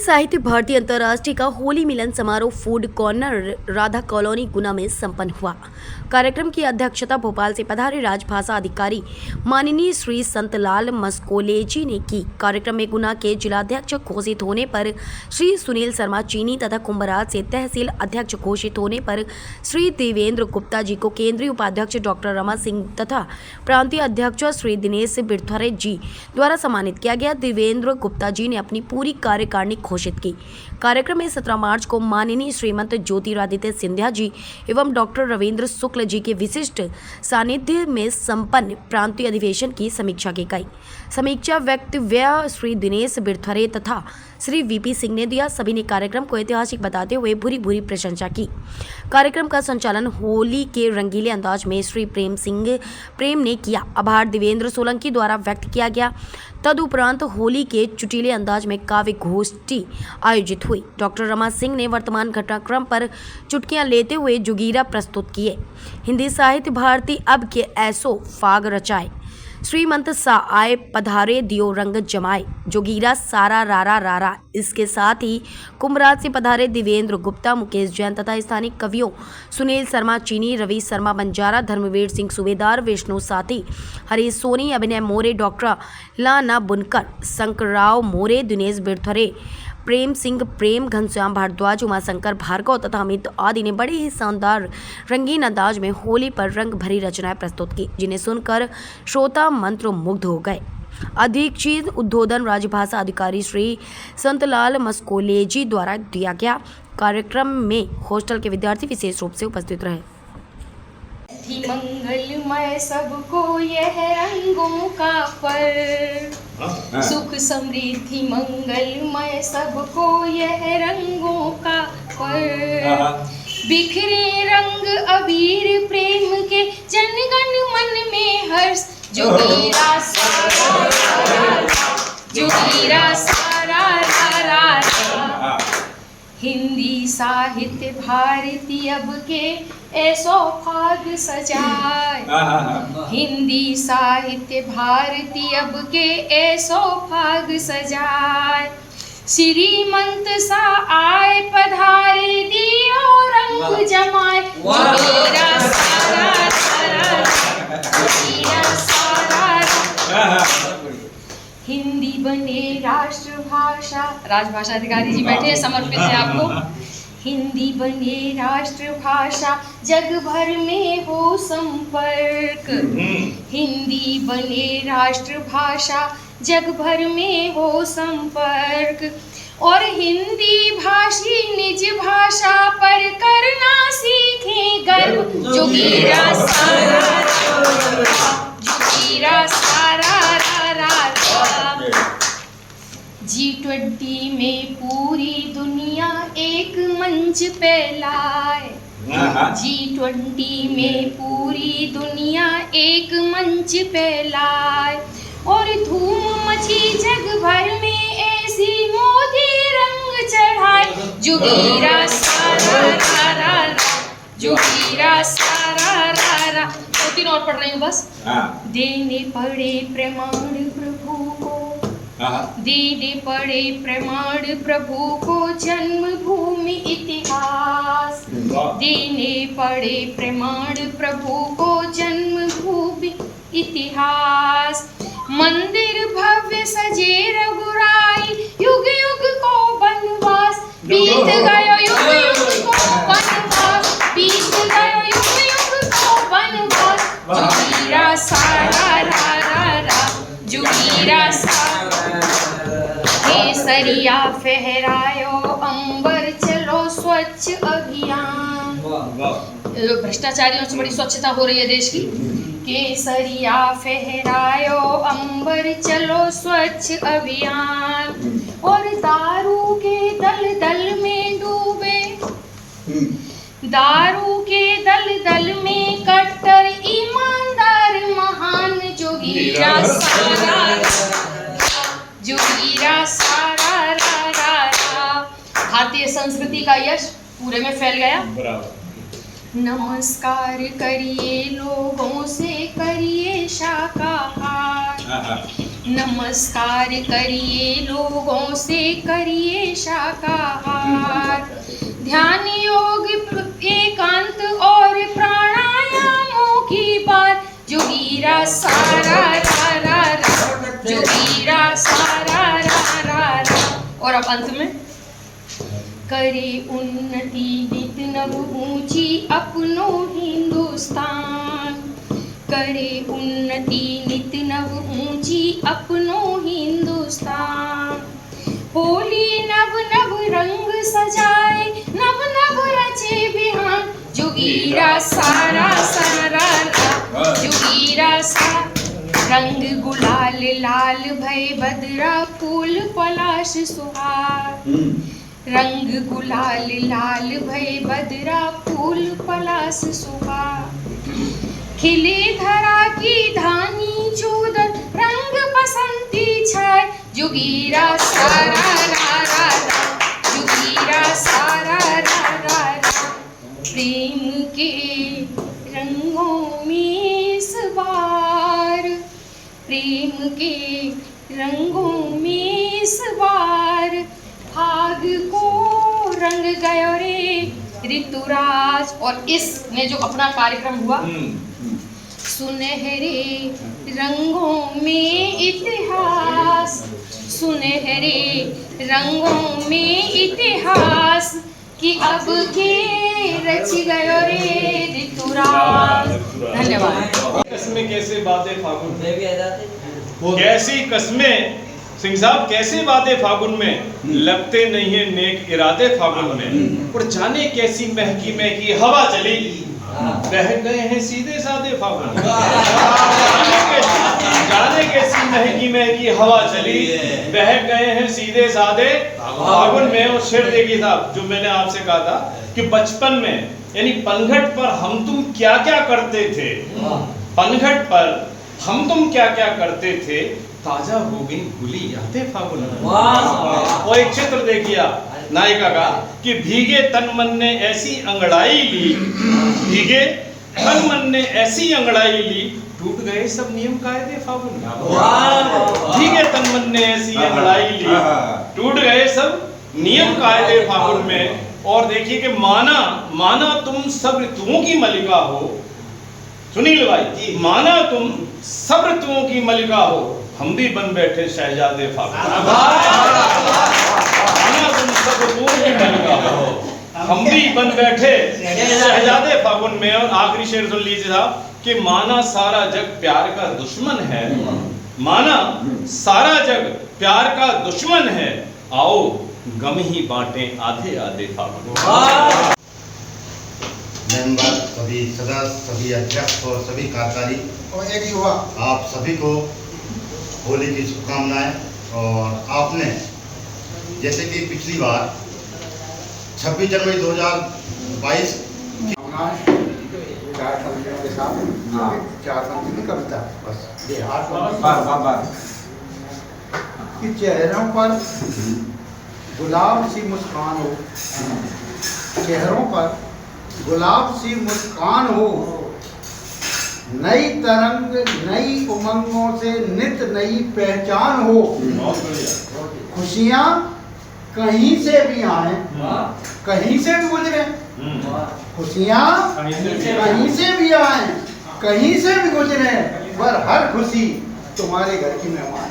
साहित्य भारती अंतर्राष्ट्रीय का होली मिलन समारोह फूड कॉर्नर राधा कॉलोनी गुना में संपन्न हुआ। कार्यक्रम की अध्यक्षता भोपाल से पधारे राजभाषा अधिकारी माननीय श्री संतलाल मस्कोलेजी ने की। कार्यक्रम में गुना के जिलाध्यक्ष घोषित होने पर श्री सुनील शर्मा चीनी तथा कुंभराज से तहसील अध्यक्ष घोषित होने पर श्री देवेंद्र गुप्ता जी को केंद्रीय उपाध्यक्ष डॉक्टर रमा सिंह तथा प्रांतीय अध्यक्ष श्री दिनेश बिरथरे जी द्वारा सम्मानित किया गया। देवेंद्र गुप्ता जी ने अपनी पूरी कार्यकारिणी घोषित की। कार्यक्रम में 17 मार्च को माननीय श्रीमंत ज्योतिरादित्य सिंधिया जी एवं डॉक्टर रविंद्र शुक्ल जी के विशिष्ट सानिध्य में संपन्न प्रांतीय अधिवेशन की समीक्षा की गई। समीक्षा वक्तव्य श्री दिनेश बिरथरे तथा श्री वीपी सिंह ने दिया। सभी ने कार्यक्रम को ऐतिहासिक बताते हुए भूरी भूरी प्रशंसा की। कार्यक्रम का संचालन होली के रंगीले अंदाज में श्री प्रेम ने किया। आभार देवेंद्र सोलंकी द्वारा व्यक्त किया गया। तदुपरांत होली के चुटीले अंदाज में काव्य गोष्ठी आयोजित हुई। डॉक्टर रमा सिंह ने वर्तमान घटनाक्रम पर चुटकियां लेते हुए जोगीरा प्रस्तुत किए। हिंदी साहित्य भारती अब के ऐसो फाग रचाए, श्रीमंत सा आए पधारे दियो रंग जमाए, जोगीरा सारा रारा रारा। इसके साथ ही कुंभराज से पधारे देवेंद्र गुप्ता, मुकेश जैन तथा स्थानीय कवियों सुनील शर्मा चीनी, रवि शर्मा बंजारा, धर्मवीर सिंह सूबेदार, विष्णु साथी, हरीश सोनी, अभिनय मोरे, डॉक्टर लाना बुनकर, शंकरराव मोरे, दिनेश बिरथरे, प्रेम सिंह प्रेम, घनश्याम भारद्वाज, उमाशंकर भार्गव तथा अमित आदि ने बड़े ही शानदार रंगीन अंदाज में होली पर रंग भरी रचनाएं प्रस्तुत की, जिन्हें सुनकर श्रोता मंत्रमुग्ध हो गए। अधिक चीज उद्बोधन राजभाषा अधिकारी श्री संतलाल मस्कोलेजी द्वारा दिया गया। कार्यक्रम में हॉस्टल के विद्यार्थी विशेष रूप से उपस्थित रहे। मंगलमय सबको यह रंगों का पर्व, सुख समृद्धि मंगलमय सबको यह रंगों का पर्व, बिखरे रंग अबीर प्रेम के जनगण मन में हर्ष, जोगीरा सारा जोगीरा सारा रा। हिंदी साहित्य भारती अब के ऐसो फाग सजाए, हिंदी साहित्य भारती अब के ऐसो फाग सजाए, श्रीमंत सा आए पधारे दियो रंग जमाए, जोगीरा सारा जोगीरा सारा। हिंदी बने राष्ट्रभाषा, राजभाषा अधिकारी जी बैठे समर्पित है आपको। हिंदी बने राष्ट्रभाषा जग भर में हो संपर्क, हिंदी बने राष्ट्रभाषा जग भर में हो संपर्क, और हिंदी भाषी निज भाषा पर करना सीखे गर्व, जोगीरा सारा जोगीरा सारा G20 में पूरी दुनिया एक मंच पे लाए, G20 में पूरी दुनिया एक मंच पे लाए, और धूम मची जग भर में ऐसी मोदी रंग चढ़ाए, जोगीरा सारा रा जोगीरा सारा रा। 2-3 और पढ़ रही हूँ बस। देने पड़े प्रमाण प्रभु को, देने पड़े प्रमाण प्रभु को जन्मभूमि इतिहास, देने पड़े प्रमाण प्रभु को जन्मभूमि इतिहास, मंदिर भव्य सजे रघुराई, युग युग को वनवास, बीत गयो युग युग को वनवास, बीत गयो युग युग को वनवास, जोगीरा सारा रा जोगीरा सारा। केसरिया फहरायो अंबर चलो स्वच्छ अभियान, भ्रष्टाचारियों से बड़ी स्वच्छता हो रही है देश की। केसरिया फहरायो अंबर चलो स्वच्छ अभियान, और दारू के दल दल में डूबे, दारू के दल दल में कट्टर ईमानदार महान, जोगीरा सारा जोगीरा सारा रा। भारतीय संस्कृति का यश पूरे में फैल गया। नमस्कार करिए लोगों से करिए शाकाहार, नमस्कार करिए लोगों से करिए शाकाहार, ध्यान योग एकांत और प्राणायामों की बात, जोगीरा सारा रा रा रा, जोगीरा सारा रा रा रा। और अब अंत में करे उन्नति नित नव ऊंची अपनो हिंदुस्तान, करे उन्नति नित नव ऊंची अपनो हिंदुस्तान, होली नव नव रंग सजाए नव नव रचे बिहान, जोगीरा सारा सारा रा, जोगीरा सा। रंग गुलाल लाल भय बदरा फूल पलाश सुहाग, रंग गुलाल लाल भय बदरा फूल पलाश सुहाग, खिले धरा की धानी चूदर रंग बसंती छाए, जोगीरा सारा रा रा रा, जोगीरा सारा रा रा रा। प्रेम के रंगों में इस बार, प्रेम के रंगों में इस बार, फाग को रंग गयो रे ऋतुराज। और इसमें जो अपना कार्यक्रम हुआ, सुनहरे रंगों में इतिहास, सुनहरे रंगों में इतिहास, कि अब के रच गयो रे ऋतुराज। धन्यवाद। कस्में कैसे बातें फागुन में, कैसी कस्में सिंह साहब, कैसे बातें फागुन में, लगते नहीं है नेक इरादे फागुन में, और जाने कैसी महकी महकी हवा चली, बह गए हैं सीधे साधे फागुन में। जाने कैसी महकी महकी हवा चली, बह गए हैं सीधे साधे फागुन में। और शेर देखिए साहब, जो मैंने आपसे कहा था कि बचपन में यानी पनघट पर हम तुम क्या क्या करते थे, पनघट पर हम तुम क्या क्या करते थे, ताजा हो गई भूली यादें फागुन में। और एक चित्र देखिए नायिका का कि भीगे तन मन ने ऐसी अंगड़ाई ली, भीगे तन मन ने ऐसी अंगड़ाई ली, टूट गए सब नियम कायदे फागुन में। भीगे तन मन ने ऐसी अंगड़ाई ली, टूट गए सब नियम कायदे फागुन में। और देखिए कि माना तुम सब ऋतुओं की मलिका हो, सुनील भाई, माना तुम सब ऋतुओं की मलिका हो, हम भी बन बैठे शहजादे फागुन। माना तुम सब ऋतुओं की मलिका हो, हम भी बन बैठे शहजादे फागुन में। और आखिरी शेर सुन लीजिए साहब कि माना सारा जग प्यार का दुश्मन है, माना सारा जग प्यार का दुश्मन है, आओ गम ही बांटे आधे आधे फागुन। मेंबर, सभी सदस्य, सभी अध्यक्ष और सभी कार्यकारी और एक युवा, आप सभी को होली की शुभकामनाएं। और आपने जैसे कि पिछली बार 26 जनवरी 2022 चार पंक्तियों के साथ, चार पंक्ति की कविता, बस ये 8 कि चेहरों पर गुलाब सी मुस्कान हो, चेहरों पर गुलाब सी मुस्कान हो, नई तरंग नई उमंगों से नित नई पहचान हो, खुशियाँ कहीं से भी आए, कहीं से भी गुजरे, खुशियाँ कहीं से भी आए, कहीं से भी गुजरे, पर हर खुशी तुम्हारे घर की मेहमान।